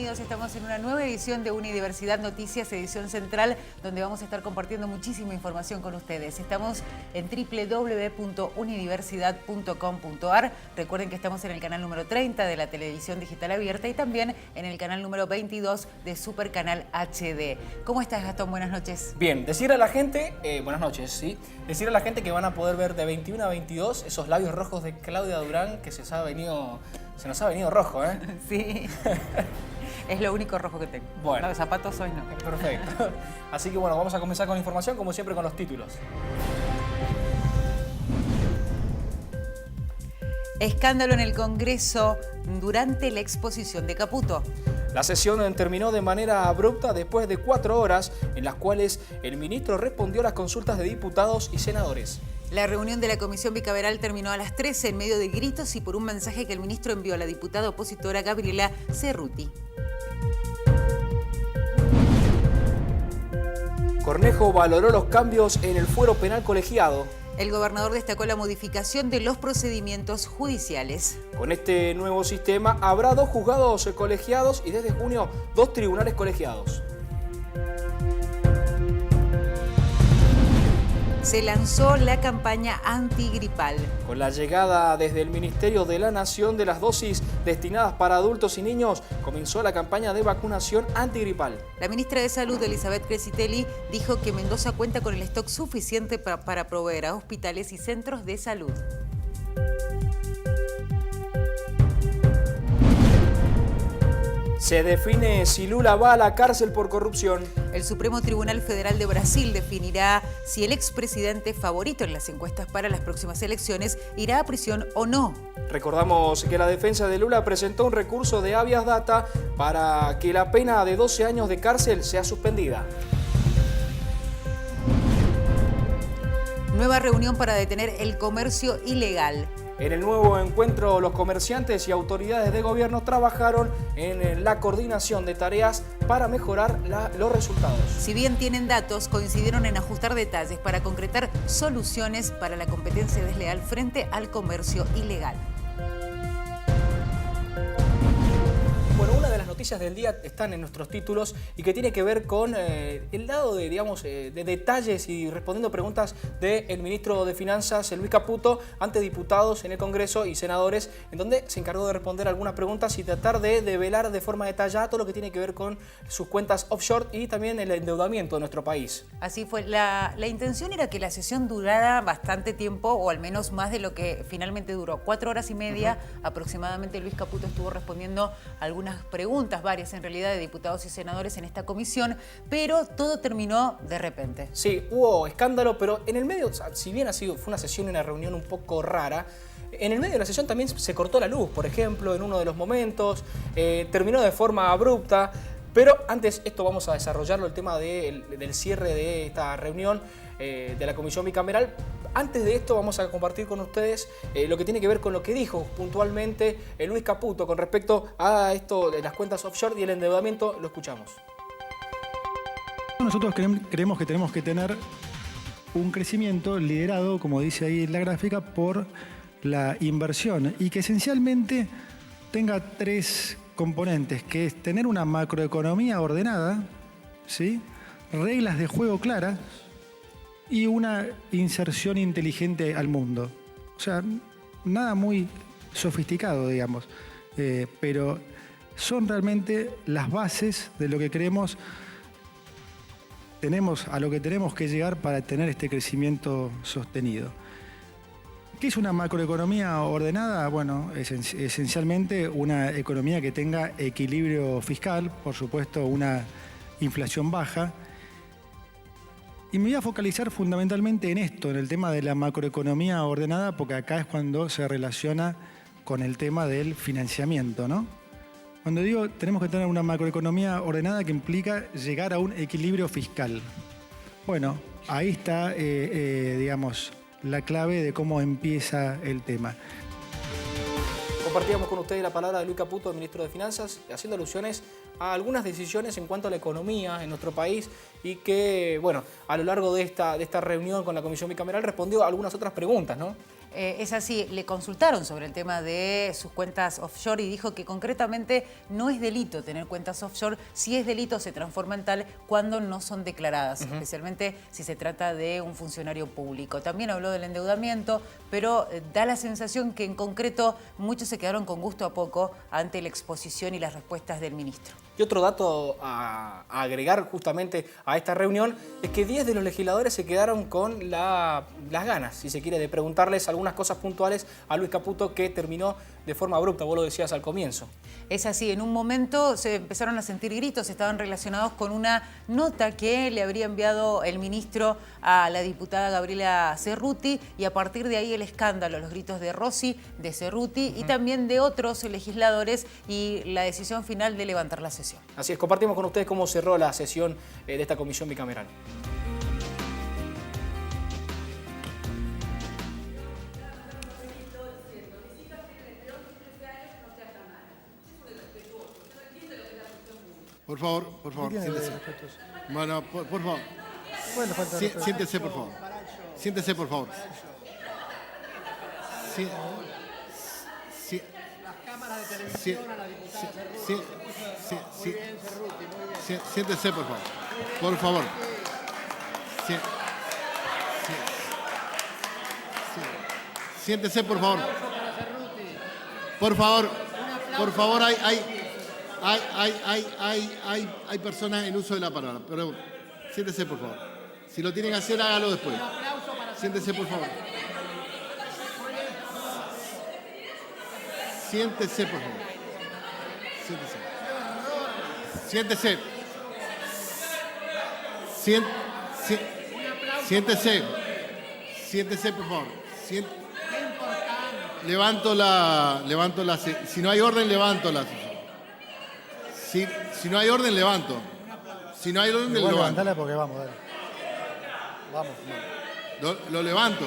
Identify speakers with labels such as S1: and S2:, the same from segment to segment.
S1: bienvenidos. Estamos en una nueva edición de Unidiversidad Noticias, edición central, donde vamos a estar compartiendo muchísima información con ustedes. Estamos en www.unidiversidad.com.ar. Recuerden que estamos en el canal número 30 de la televisión digital abierta y también en el canal número 22 de Supercanal HD. ¿Cómo estás, Gastón? Buenas noches.
S2: Bien, decirle a la gente, buenas noches, ¿sí? Decirle a la gente que van a poder ver de 21 a 22 esos labios rojos de Claudia Durán que se nos ha venido rojo, ¿eh?
S1: Sí. Es lo único rojo que tengo.
S2: Bueno.
S1: Los zapatos hoy no.
S2: Perfecto. Así que bueno, vamos a comenzar con la información, como siempre, con los títulos.
S1: Escándalo en el Congreso durante la exposición de Caputo.
S2: La sesión terminó de manera abrupta después de 4 horas en las cuales el ministro respondió a las consultas de diputados y senadores.
S1: La reunión de la comisión bicameral terminó a las 13 en medio de gritos y por un mensaje que el ministro envió a la diputada opositora Gabriela Cerruti.
S2: Cornejo valoró los cambios en el fuero penal colegiado.
S1: El gobernador destacó la modificación de los procedimientos judiciales.
S2: Con este nuevo sistema habrá 2 juzgados colegiados y desde junio 2 tribunales colegiados.
S1: Se lanzó la campaña antigripal.
S2: Con la llegada desde el Ministerio de la Nación de las dosis destinadas para adultos y niños, comenzó la campaña de vacunación antigripal.
S1: La ministra de Salud, Elizabeth Crescitelli, dijo que Mendoza cuenta con el stock suficiente para proveer a hospitales y centros de salud.
S2: Se define si Lula va a la cárcel por corrupción.
S1: El Supremo Tribunal Federal de Brasil definirá si el expresidente favorito en las encuestas para las próximas elecciones irá a prisión o no.
S2: Recordamos que la defensa de Lula presentó un recurso de habeas data para que la pena de 12 años de cárcel sea suspendida.
S1: Nueva reunión para detener el comercio ilegal.
S2: En el nuevo encuentro, los comerciantes y autoridades de gobierno trabajaron en la coordinación de tareas para mejorar los resultados.
S1: Si bien tienen datos, coincidieron en ajustar detalles para concretar soluciones para la competencia desleal frente al comercio ilegal.
S2: Bueno, una de las noticias del día están en nuestros títulos y que tiene que ver con el lado de, de detalles y respondiendo preguntas del ministro de Finanzas, Luis Caputo, ante diputados en el Congreso y senadores, en donde se encargó de responder algunas preguntas y tratar de develar de forma detallada todo lo que tiene que ver con sus cuentas offshore y también el endeudamiento de nuestro país.
S1: Así fue. La intención era que la sesión durara bastante tiempo, o al menos más de lo que finalmente duró. 4 horas y media aproximadamente. Luis Caputo estuvo respondiendo algunas preguntas, varias en realidad, de diputados y senadores en esta comisión, pero todo terminó de repente.
S2: Sí, hubo escándalo, pero en el medio, si bien fue una sesión y una reunión un poco rara, en el medio de la sesión también se cortó la luz, por ejemplo, en uno de los momentos, terminó de forma abrupta, pero antes esto vamos a desarrollarlo, el tema del cierre de esta reunión de la comisión bicameral. Antes de esto vamos a compartir con ustedes lo que tiene que ver con lo que dijo puntualmente Luis Caputo con respecto a esto de las cuentas offshore y el endeudamiento. Lo escuchamos.
S3: Nosotros creemos que tenemos que tener un crecimiento liderado, como dice ahí en la gráfica, por la inversión y que esencialmente tenga 3 componentes, que es tener una macroeconomía ordenada, ¿sí? Reglas de juego claras y una inserción inteligente al mundo. O sea, nada muy sofisticado, digamos, pero son realmente las bases de lo que creemos a lo que tenemos que llegar para tener este crecimiento sostenido. ¿Qué es una macroeconomía ordenada? Bueno, esencialmente una economía que tenga equilibrio fiscal, por supuesto una inflación baja. Y me voy a focalizar fundamentalmente en esto, en el tema de la macroeconomía ordenada, porque acá es cuando se relaciona con el tema del financiamiento, ¿no? Cuando digo tenemos que tener una macroeconomía ordenada que implica llegar a un equilibrio fiscal. Bueno, ahí está, digamos, la clave de cómo empieza el tema.
S2: Compartíamos con ustedes la palabra de Luis Caputo, ministro de Finanzas, haciendo alusiones a algunas decisiones en cuanto a la economía en nuestro país y que, bueno, a lo largo de esta reunión con la Comisión Bicameral respondió a algunas otras preguntas, ¿no?
S1: Es así, le consultaron sobre el tema de sus cuentas offshore y dijo que concretamente no es delito tener cuentas offshore. Si es delito se transforma en tal cuando no son declaradas, especialmente si se trata de un funcionario público. También habló del endeudamiento, pero da la sensación que en concreto muchos se quedaron con gusto a poco ante la exposición y las respuestas del ministro.
S2: Y otro dato a agregar justamente a esta reunión es que 10 de los legisladores se quedaron con las ganas, si se quiere, de preguntarles algunas cosas puntuales a Luis Caputo, que terminó de forma abrupta, vos lo decías al comienzo.
S1: Es así, en un momento se empezaron a sentir gritos, estaban relacionados con una nota que le habría enviado el ministro a la diputada Gabriela Cerruti, y a partir de ahí el escándalo, los gritos de Rossi, de Cerruti y también de otros legisladores, y la decisión final de levantar la sesión.
S2: Así es, compartimos con ustedes cómo cerró la sesión de esta comisión bicameral.
S4: Por favor, siéntese. Bueno, por favor. Siéntese, por favor. Siéntese, por favor.
S5: Las cámaras de televisión a la diputada Cerruti.
S4: Siéntese, por favor. Por favor. Siéntese, por favor. Por favor, hay personas en uso de la palabra, pero siéntese, por favor. Si lo tienen que hacer, hágalo después. Siéntese, por favor. Siéntese, por favor. Siéntese. Siéntese, por favor. Levanto la. Si no hay orden, levanto la. Si no hay orden, levanto. Si no hay orden, lo levanto.
S5: Levantala porque vamos, dale. Vamos.
S4: Lo levanto.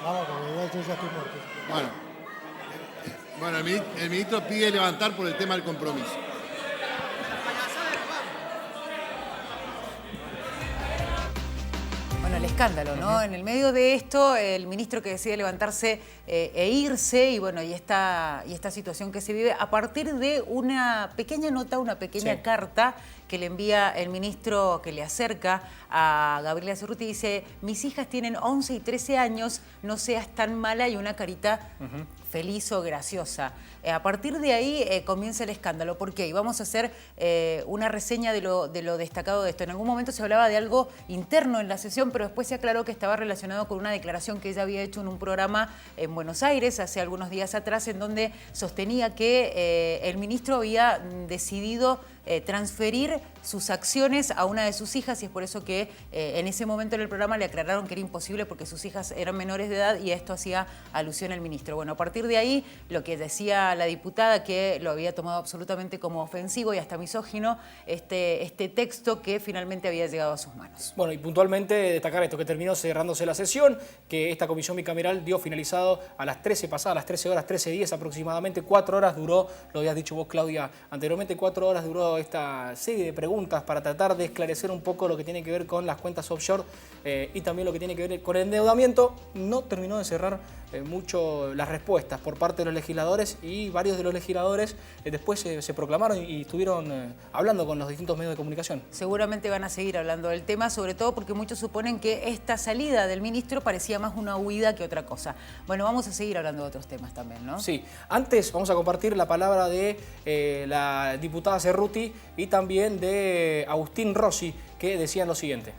S5: Vamos, porque yo ya estoy muerto.
S4: Bueno, el ministro pide levantar por el tema del compromiso.
S1: Bueno, el escándalo, ¿no? En el medio de esto, el ministro que decide levantarse e irse, y bueno, y esta situación que se vive a partir de una pequeña nota, una pequeña carta que le envía el ministro, que le acerca a Gabriela Cerruti, dice: mis hijas tienen 11 y 13 años, no seas tan mala, y una carita feliz o graciosa. A partir de ahí comienza el escándalo. ¿Por qué? Y vamos a hacer una reseña de lo destacado de esto. En algún momento se hablaba de algo interno en la sesión, pero después se aclaró que estaba relacionado con una declaración que ella había hecho en un programa en Buenos Aires hace algunos días atrás, en donde sostenía que el ministro había decidido transferir sus acciones a una de sus hijas, y es por eso que en ese momento en el programa le aclararon que era imposible porque sus hijas eran menores de edad, y a esto hacía alusión el ministro. Bueno, a partir de ahí, lo que decía la diputada, que lo había tomado absolutamente como ofensivo y hasta misógino, este texto que finalmente había llegado a sus manos.
S2: Bueno, y puntualmente destacar esto, que terminó cerrándose la sesión, que esta comisión bicameral dio finalizado a las 13 pasadas, las 13 horas, 13:10 aproximadamente. 4 horas duró, lo habías dicho vos, Claudia, anteriormente, 4 horas duró esta serie de preguntas para tratar de esclarecer un poco lo que tiene que ver con las cuentas offshore y también lo que tiene que ver con el endeudamiento. No terminó de cerrar mucho las respuestas por parte de los legisladores, y varios de los legisladores después se proclamaron y estuvieron hablando con los distintos medios de comunicación.
S1: Seguramente van a seguir hablando del tema, sobre todo porque muchos suponen que esta salida del ministro parecía más una huida que otra cosa. Bueno, vamos a seguir hablando de otros temas también, ¿no?
S2: Sí. Antes vamos a compartir la palabra de la diputada Cerruti y también de Agustín Rossi, que decían lo siguiente.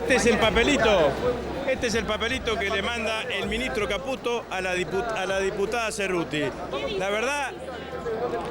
S6: Este es el papelito que le manda el ministro Caputo a la diputada Cerruti. La verdad,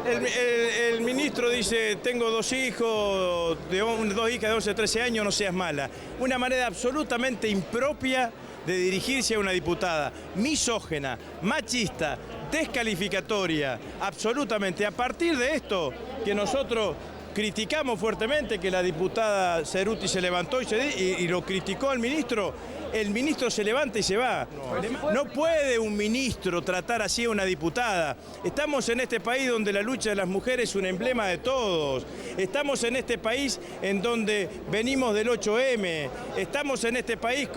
S6: el ministro dice: tengo 2 hijos, 2 hijas de 11 a 13 años, no seas mala. Una manera absolutamente impropia de dirigirse a una diputada, misógena, machista, descalificatoria, absolutamente. A partir de esto, que nosotros criticamos fuertemente que la diputada Cerruti se levantó y lo criticó al ministro. El ministro se levanta y se va. No puede un ministro tratar así a una diputada. Estamos en este país donde la lucha de las mujeres es un emblema de todos. Estamos en este país en donde venimos del 8M. Estamos en este país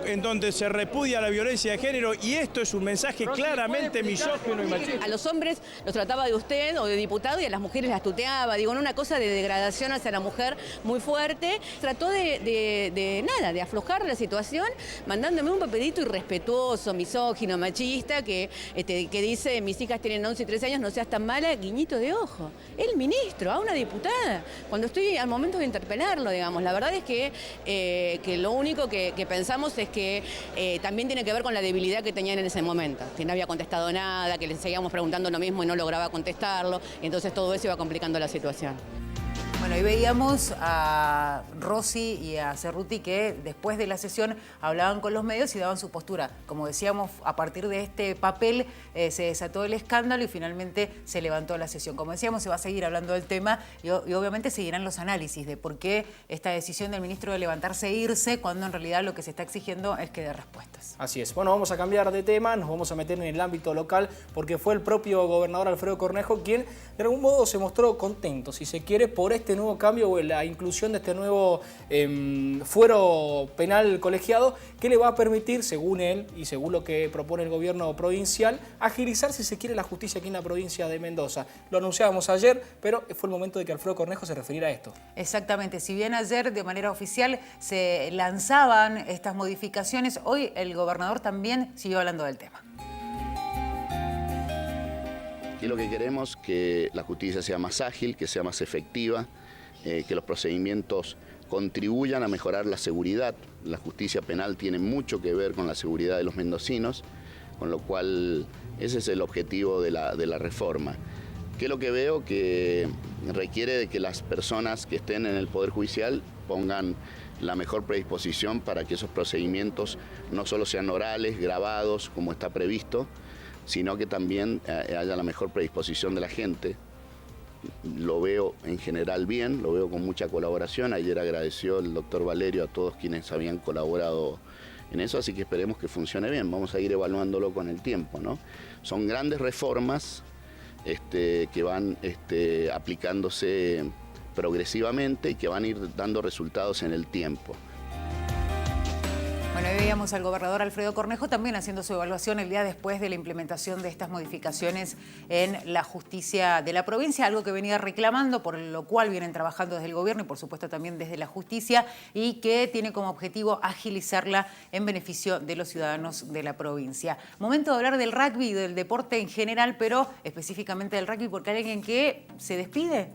S6: en donde se repudia la violencia de género y esto es un mensaje claramente misógino y machista.
S7: A los hombres los trataba de usted o de diputado y a las mujeres las tuteaba. Digo, en una cosa de degradación hacia la mujer muy fuerte. Trató de aflojar la situación mandándome un papelito irrespetuoso, misógino, machista, que dice, mis hijas tienen 11 y 13 años, no seas tan mala, guiñito de ojo. El ministro, a una diputada, cuando estoy al momento de interpelarlo, digamos. La verdad es que lo único que pensamos es que también tiene que ver con la debilidad que tenían en ese momento, que no había contestado nada, que le seguíamos preguntando lo mismo y no lograba contestarlo, y entonces todo eso iba complicando la situación.
S1: Bueno, ahí veíamos a Rossi y a Cerruti que después de la sesión hablaban con los medios y daban su postura. Como decíamos, a partir de este papel se desató el escándalo y finalmente se levantó la sesión. Como decíamos, se va a seguir hablando del tema y obviamente seguirán los análisis de por qué esta decisión del ministro de levantarse e irse cuando en realidad lo que se está exigiendo es que dé respuestas.
S2: Así es. Bueno, vamos a cambiar de tema, nos vamos a meter en el ámbito local porque fue el propio gobernador Alfredo Cornejo quien de algún modo se mostró contento, si se quiere, por este nuevo cambio o la inclusión de este nuevo fuero penal colegiado que le va a permitir, según él y según lo que propone el gobierno provincial, agilizar, si se quiere, la justicia aquí en la provincia de Mendoza. Lo anunciábamos ayer, pero fue el momento de que Alfredo Cornejo se refiriera a esto.
S1: Exactamente. Si bien ayer de manera oficial se lanzaban estas modificaciones, hoy el gobernador también siguió hablando del tema.
S8: Aquí lo que queremos es que la justicia sea más ágil, que sea más efectiva, que los procedimientos contribuyan a mejorar la seguridad. La justicia penal tiene mucho que ver con la seguridad de los mendocinos, con lo cual ese es el objetivo de la reforma. ¿Qué es lo que veo? Que requiere de que las personas que estén en el Poder Judicial pongan la mejor predisposición para que esos procedimientos no solo sean orales, grabados, como está previsto, sino que también haya la mejor predisposición de la gente. Lo veo en general bien, lo veo con mucha colaboración. Ayer agradeció el doctor Valerio a todos quienes habían colaborado en eso, así que esperemos que funcione bien. Vamos a ir evaluándolo con el tiempo, ¿no? Son grandes reformas que van aplicándose progresivamente y que van a ir dando resultados en el tiempo.
S1: Bueno, ahí veíamos al gobernador Alfredo Cornejo también haciendo su evaluación el día después de la implementación de estas modificaciones en la justicia de la provincia, algo que venía reclamando, por lo cual vienen trabajando desde el gobierno y por supuesto también desde la justicia y que tiene como objetivo agilizarla en beneficio de los ciudadanos de la provincia. Momento de hablar del rugby y del deporte en general, pero específicamente del rugby porque hay alguien que se despide.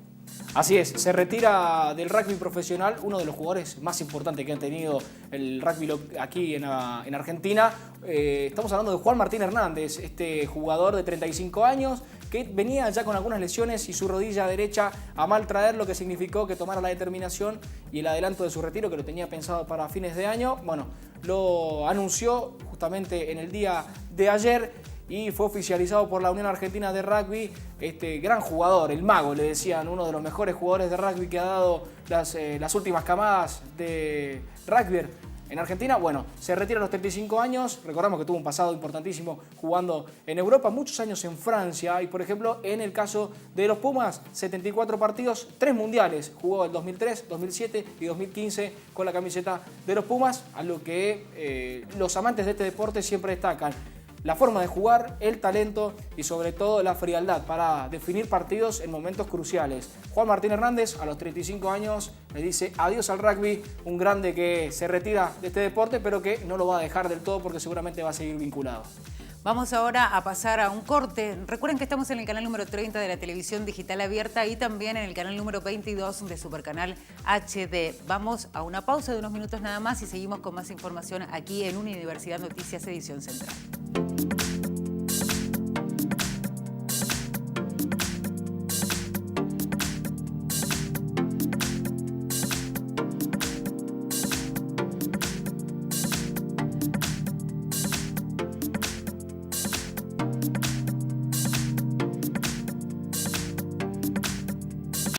S2: Así es, se retira del rugby profesional uno de los jugadores más importantes que han tenido el rugby aquí en Argentina. Estamos hablando de Juan Martín Hernández, este jugador de 35 años que venía ya con algunas lesiones y su rodilla derecha a mal traer, lo que significó que tomara la determinación y el adelanto de su retiro, que lo tenía pensado para fines de año. Bueno, lo anunció justamente en el día de ayer y fue oficializado por la Unión Argentina de Rugby, este gran jugador, el mago, le decían, uno de los mejores jugadores de rugby que ha dado las últimas camadas de rugby en Argentina. Bueno, se retira a los 35 años, recordamos que tuvo un pasado importantísimo jugando en Europa, muchos años en Francia y, por ejemplo, en el caso de los Pumas, 74 partidos, 3 mundiales, jugó el 2003, 2007 y 2015 con la camiseta de los Pumas, a lo que los amantes de este deporte siempre destacan. La forma de jugar, el talento y sobre todo la frialdad para definir partidos en momentos cruciales. Juan Martín Hernández, a los 35 años, le dice adiós al rugby, un grande que se retira de este deporte, pero que no lo va a dejar del todo porque seguramente va a seguir vinculado.
S1: Vamos ahora a pasar a un corte. Recuerden que estamos en el canal número 30 de la televisión digital abierta y también en el canal número 22 de Supercanal HD. Vamos a una pausa de unos minutos nada más y seguimos con más información aquí en Universidad Noticias Edición Central.